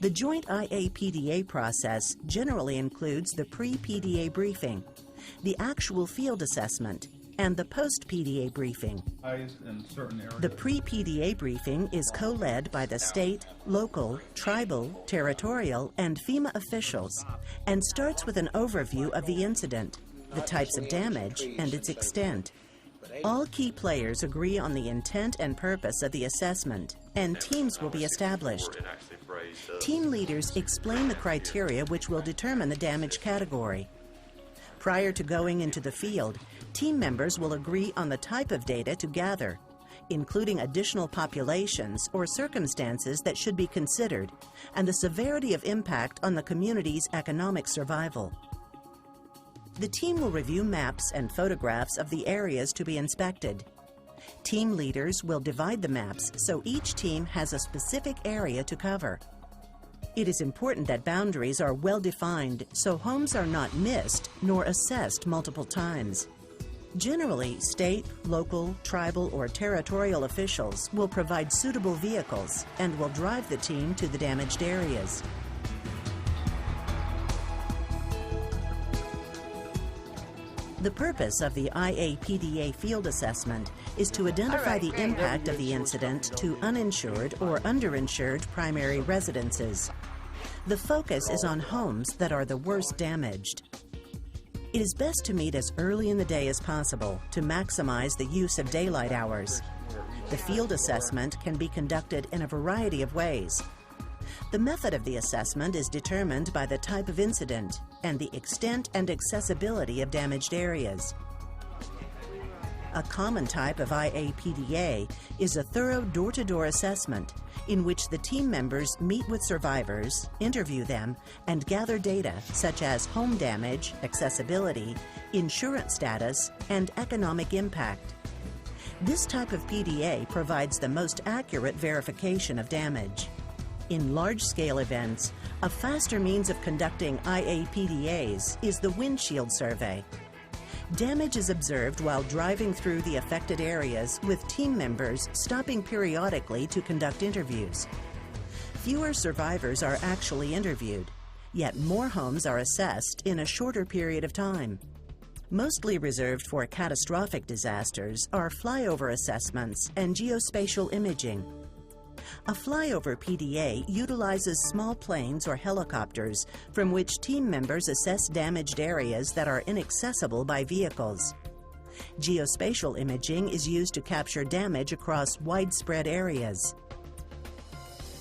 The joint IA-PDA process generally includes the pre-PDA briefing, the actual field assessment, and the post-PDA briefing. The pre-PDA briefing is co-led by the state, local, tribal, territorial, and FEMA officials and starts with an overview of the incident, the types of damage, and its extent. All key players agree on the intent and purpose of the assessment, and teams will be established. Team leaders explain the criteria which will determine the damage category. Prior to going into the field, team members will agree on the type of data to gather, including additional populations or circumstances that should be considered, and the severity of impact on the community's economic survival. The team will review maps and photographs of the areas to be inspected. Team leaders will divide the maps so each team has a specific area to cover. It is important that boundaries are well defined so homes are not missed nor assessed multiple times. Generally, state, local, tribal, or territorial officials will provide suitable vehicles and will drive the team to the damaged areas. The purpose of the IA-PDA field assessment is to identify the impact of the incident to uninsured or underinsured primary residences. The focus is on homes that are the worst damaged. It is best to meet as early in the day as possible to maximize the use of daylight hours. The field assessment can be conducted in a variety of ways. The method of the assessment is determined by the type of incident and the extent and accessibility of damaged areas. A common type of IA-PDA is a thorough door-to-door assessment in which the team members meet with survivors, interview them, and gather data such as home damage, accessibility, insurance status, and economic impact. This type of PDA provides the most accurate verification of damage. In large-scale events, a faster means of conducting IA-PDAs is the windshield survey. Damage is observed while driving through the affected areas with team members stopping periodically to conduct interviews. Fewer survivors are actually interviewed, yet more homes are assessed in a shorter period of time. Mostly reserved for catastrophic disasters are flyover assessments and geospatial imaging. A flyover PDA utilizes small planes or helicopters from which team members assess damaged areas that are inaccessible by vehicles. Geospatial imaging is used to capture damage across widespread areas.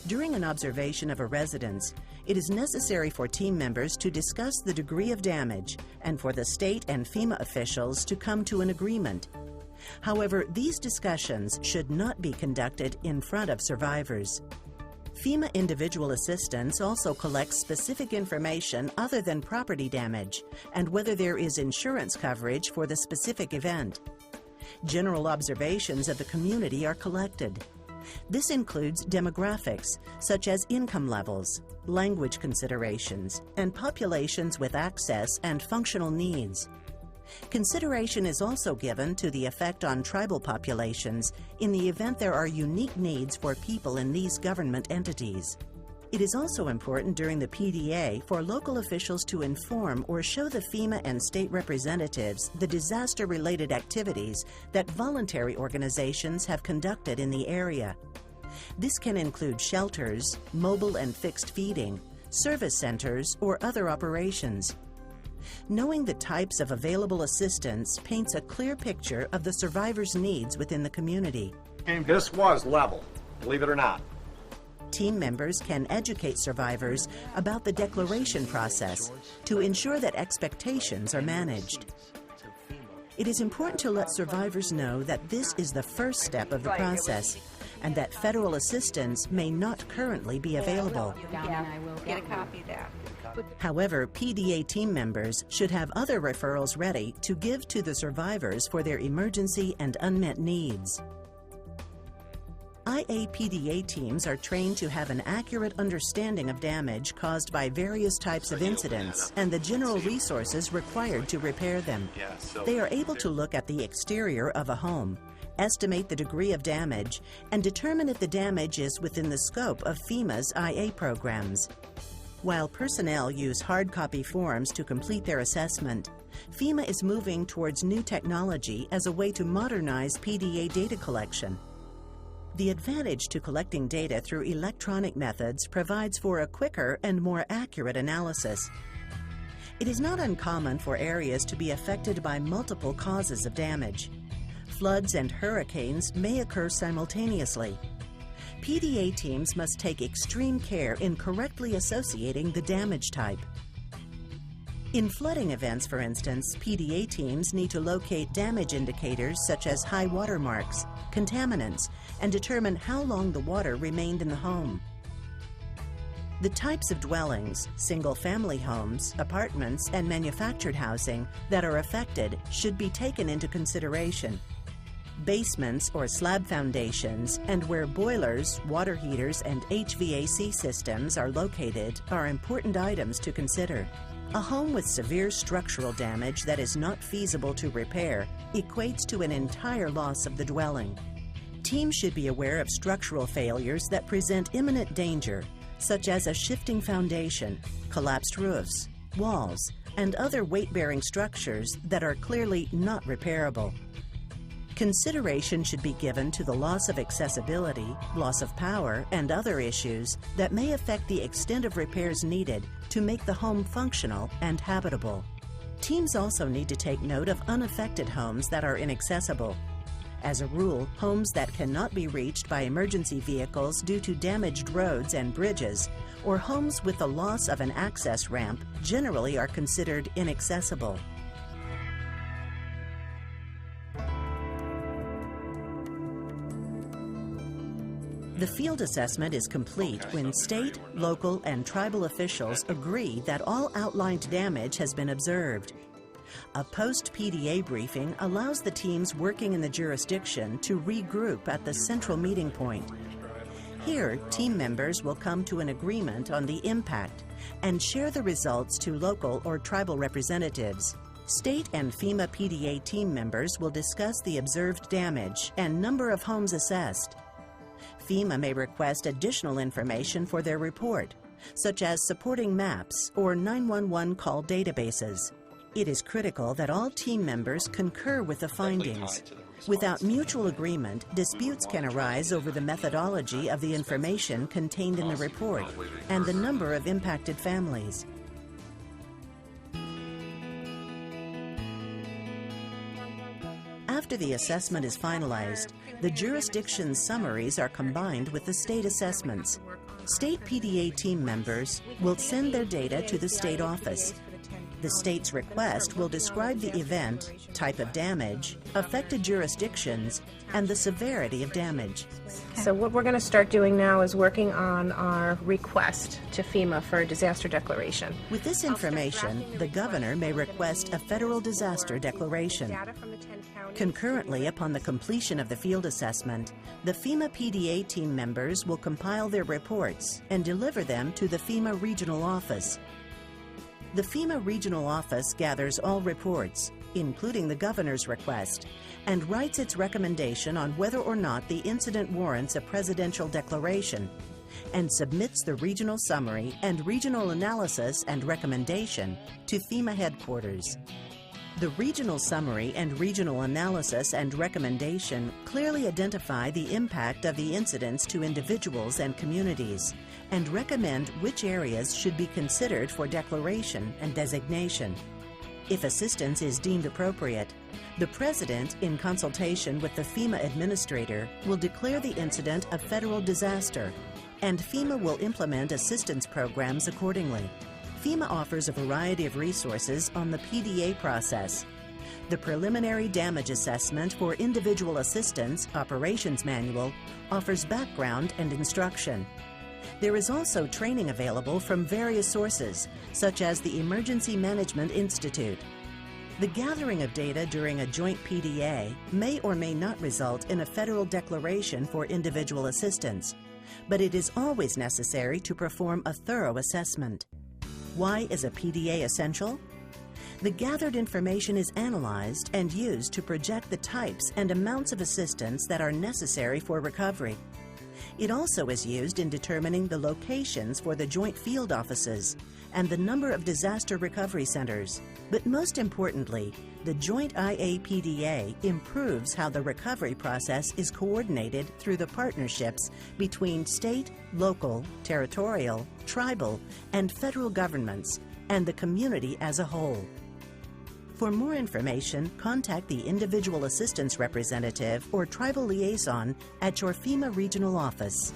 During an observation of a residence, it is necessary for team members to discuss the degree of damage and for the state and FEMA officials to come to an agreement. However, these discussions should not be conducted in front of survivors. FEMA individual assistance also collects specific information other than property damage and whether there is insurance coverage for the specific event. General observations of the community are collected. This includes demographics, such as income levels, language considerations, and populations with access and functional needs. Consideration is also given to the effect on tribal populations in the event there are unique needs for people in these government entities. It is also important during the PDA for local officials to inform or show the FEMA and state representatives the disaster-related activities that voluntary organizations have conducted in the area. This can include shelters, mobile and fixed feeding, service centers, or other operations. Knowing the types of available assistance paints a clear picture of the survivors' needs within the community. This was level, believe it or not. Team members can educate survivors about the declaration process to ensure that expectations are managed. It is important to let survivors know that this is the first step of the process and that federal assistance may not currently be available. Get a copy of that. However, PDA team members should have other referrals ready to give to the survivors for their emergency and unmet needs. IA-PDA teams are trained to have an accurate understanding of damage caused by various types of incidents and the general resources required to repair them. They are able to look at the exterior of a home estimate the degree of damage, and determine if the damage is within the scope of FEMA's IA programs. While personnel use hard copy forms to complete their assessment, FEMA is moving towards new technology as a way to modernize PDA data collection. The advantage to collecting data through electronic methods provides for a quicker and more accurate analysis. It is not uncommon for areas to be affected by multiple causes of damage. Floods and hurricanes may occur simultaneously. PDA teams must take extreme care in correctly associating the damage type. In flooding events, for instance, PDA teams need to locate damage indicators such as high water marks, contaminants, and determine how long the water remained in the home. The types of dwellings, single-family homes, apartments, and manufactured housing that are affected should be taken into consideration. Basements or slab foundations and where boilers, water heaters, and HVAC systems are located are important items to consider. A home with severe structural damage that is not feasible to repair equates to an entire loss of the dwelling. Teams should be aware of structural failures that present imminent danger, such as a shifting foundation, collapsed roofs, walls, and other weight-bearing structures that are clearly not repairable. Consideration should be given to the loss of accessibility, loss of power, and other issues that may affect the extent of repairs needed to make the home functional and habitable. Teams also need to take note of unaffected homes that are inaccessible. As a rule, homes that cannot be reached by emergency vehicles due to damaged roads and bridges, or homes with the loss of an access ramp, generally are considered inaccessible. The field assessment is complete when state, local, and tribal officials agree that all outlined damage has been observed. A post-PDA briefing allows the teams working in the jurisdiction to regroup at the central meeting point. Here, team members will come to an agreement on the impact and share the results to local or tribal representatives. State and FEMA PDA team members will discuss the observed damage and number of homes assessed. FEMA may request additional information for their report, such as supporting maps or 911 call databases. It is critical that all team members concur with the findings. Without mutual agreement, disputes can arise over the methodology of the information contained in the report and the number of impacted families. After the assessment is finalized, the jurisdiction's summaries are combined with the state assessments. State PDA team members will send their data to the state office. The state's request will describe the event, type of damage, affected jurisdictions, and the severity of damage. So what we're going to start doing now is working on our request to FEMA for a disaster declaration. With this information, the governor may request a federal disaster declaration. Concurrently, upon the completion of the field assessment, the FEMA PDA team members will compile their reports and deliver them to the FEMA regional office. The FEMA regional office gathers all reports, including the governor's request, and writes its recommendation on whether or not the incident warrants a presidential declaration, and submits the regional summary and regional analysis and recommendation to FEMA headquarters. The regional summary and regional analysis and recommendation clearly identify the impact of the incidents to individuals and communities, and recommend which areas should be considered for declaration and designation. If assistance is deemed appropriate, the President, in consultation with the FEMA administrator, will declare the incident a federal disaster, and FEMA will implement assistance programs accordingly. FEMA offers a variety of resources on the PDA process. The Preliminary Damage Assessment for Individual Assistance Operations Manual offers background and instruction. There is also training available from various sources, such as the Emergency Management Institute. The gathering of data during a joint PDA may or may not result in a federal declaration for individual assistance, but it is always necessary to perform a thorough assessment. Why is a PDA essential? The gathered information is analyzed and used to project the types and amounts of assistance that are necessary for recovery. It also is used in determining the locations for the joint field offices and the number of disaster recovery centers. But most importantly, the joint IAPDA improves how the recovery process is coordinated through the partnerships between state, local, territorial, tribal, and federal governments and the community as a whole. For more information, contact the Individual Assistance Representative or Tribal Liaison at your FEMA Regional Office.